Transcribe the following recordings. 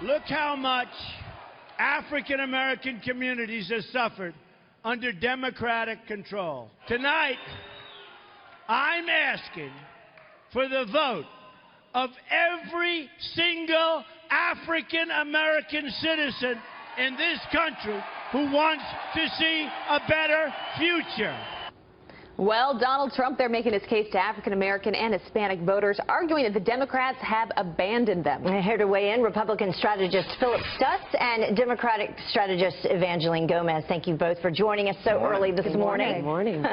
Look how much African American communities have suffered under Democratic control. Tonight, I'm asking for the vote of every single African American citizen in this country who wants to see a better future. Well, Donald Trump, they're making his case to African American and Hispanic voters, arguing that the Democrats have abandoned them. Here to weigh in, Republican strategist Philip Stutz and Democratic strategist Evangeline Gomez. Thank you both for joining us so early this morning. Good morning.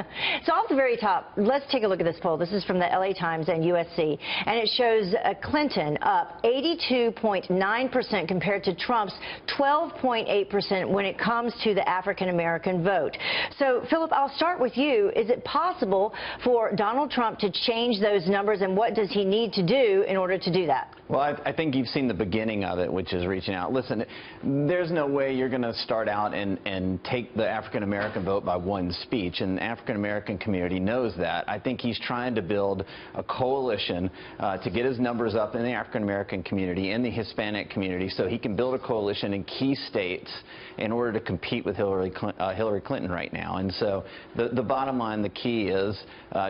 So off the very top, let's take a look at this poll. This is from the LA Times and USC, and it shows Clinton up 82.9% compared to Trump's 12.8% when it comes to the African American vote. So, Philip, I'll start with you. Is it possible for Donald Trump to change those numbers, and what does he need to do in order to do that? Well, I think you've seen the beginning of it, which is reaching out. Listen, there's no way you're going to start out and take the African-American vote by one speech, and the African-American community knows that. I think he's trying to build a coalition to get his numbers up in the African-American community, in the Hispanic community, so he can build a coalition in key states in order to compete with Hillary Clinton right now. And so the bottom line, the key is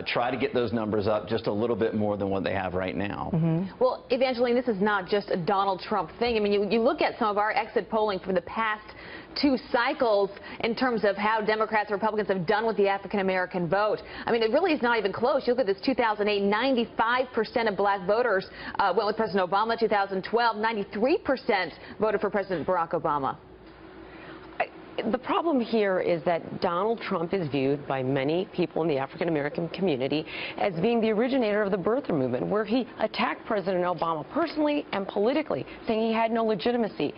try to get those numbers up just a little bit more than what they have right now. Well, Evangeline, this is not just a Donald Trump thing. I mean, you look at some of our exit polling from the past 2 cycles in terms of how Democrats and Republicans have done with the African-American vote. I mean, it really is not even close. You look at this 2008, 95% of black voters went with President Obama. 2012, 93% voted for President Barack Obama. The problem here is that Donald Trump is viewed by many people in the African-American community as being the originator of the birther movement, where he attacked President Obama personally and politically, saying he had no legitimacy.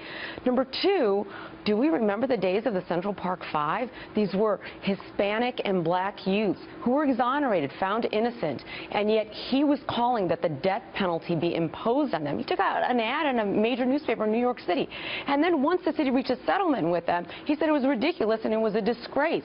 Number 2, do we remember the days of the Central Park Five? These were Hispanic and black youths who were exonerated, found innocent, and yet he was calling that the death penalty be imposed on them. He took out an ad in a major newspaper in New York City. And then once the city reached a settlement with them, he said it was ridiculous and it was a disgrace.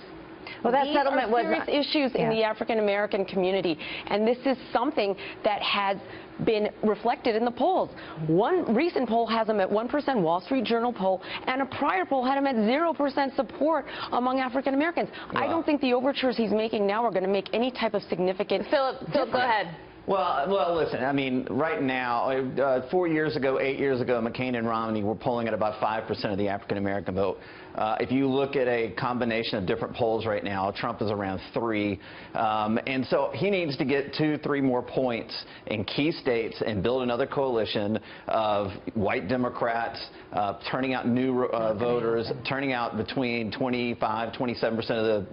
Well, that These settlement was serious issues in the African-American community, and this is something that has been reflected in the polls. One recent poll has him at 1%, Wall Street Journal poll, and a prior poll had him at 0% support among African Americans. Wow. I don't think the overtures he's making now are going to make any type of significant Philip, go ahead. Well, listen, I mean, right now, 4 years ago, 8 years ago, McCain and Romney were polling at about 5% of the African-American vote. If you look at a combination of different polls right now, Trump is around 3. And so he needs to get 2, 3 more points in key states and build another coalition of white Democrats, turning out new voters, turning out between 25, 27%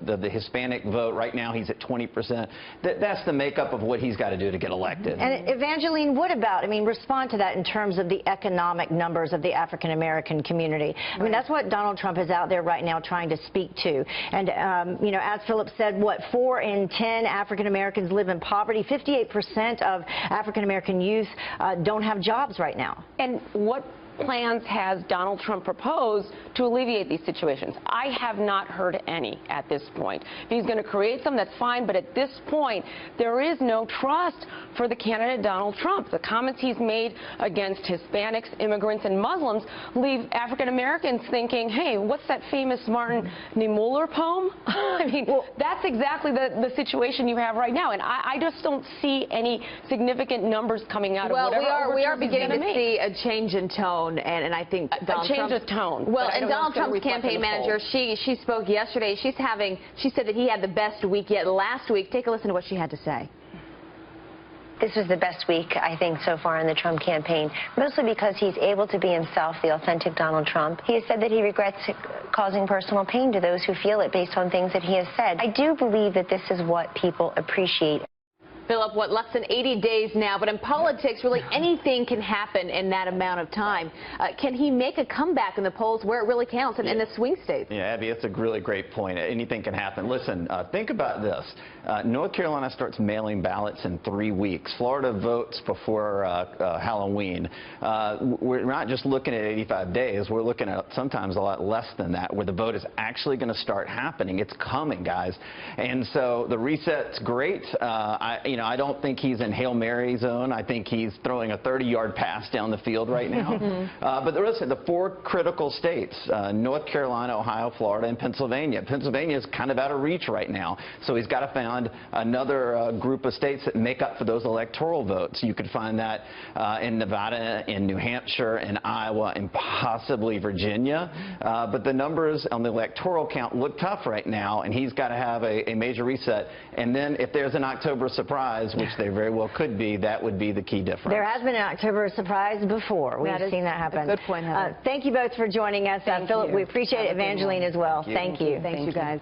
of the Hispanic vote. Right now he's at 20%. That's the makeup of what he's got to do to get elected. And Evangeline, what about, I mean, respond to that in terms of the economic numbers of the African-American community. I mean, that's what Donald Trump is out there right now trying to speak to. And, you know, as Philip said, what, 4 in 10 African-Americans live in poverty. 58% of African-American youth don't have jobs right now. And what plans has Donald Trump proposed to alleviate these situations? I have not heard any at this point. If he's going to create some, that's fine, but at this point, there is no trust for the candidate Donald Trump. The comments he's made against Hispanics, immigrants, and Muslims leave African Americans thinking, hey, what's that famous Martin Niemöller poem? I mean, well, that's exactly the situation you have right now, and I just don't see any significant numbers coming out of whatever. Well, we are beginning to see a change in tone. And I think Donald Trump, of tone. Well, and Donald Trump's campaign manager, she spoke yesterday. She said that he had the best week yet last week. Take a listen to what she had to say. This was the best week, I think, so far in the Trump campaign, mostly because he's able to be himself, the authentic Donald Trump. He has said that he regrets causing personal pain to those who feel it based on things that he has said. I do believe that this is what people appreciate. Philip, what, less than 80 days now, but in politics, really anything can happen in that amount of time. Can he make a comeback in the polls where it really counts in the swing states? Yeah, Abby, that's a really great point. Anything can happen. Listen, think about this. North Carolina starts mailing ballots in 3 weeks. Florida votes before Halloween. We're not just looking at 85 days. We're looking at sometimes a lot less than that, where the vote is actually going to start happening. It's coming, guys. And so the reset's great. know, I don't think he's in Hail Mary zone. I think he's throwing a 30-yard pass down the field right now. But listen, the 4 critical states, North Carolina, Ohio, Florida, and Pennsylvania. Pennsylvania is kind of out of reach right now. So he's got to find another group of states that make up for those electoral votes. You could find that in Nevada, in New Hampshire, in Iowa, and possibly Virginia. But the numbers on the electoral count look tough right now, and he's got to have a major reset. And then if there's an October surprise, which there very well could be, that would be the key difference. There has been an October surprise before. We've seen that happen. A good point, Heather. Thank you both for joining us. Philip, we appreciate it. Evangeline as well. Thank you. Thank you. Thanks, you guys.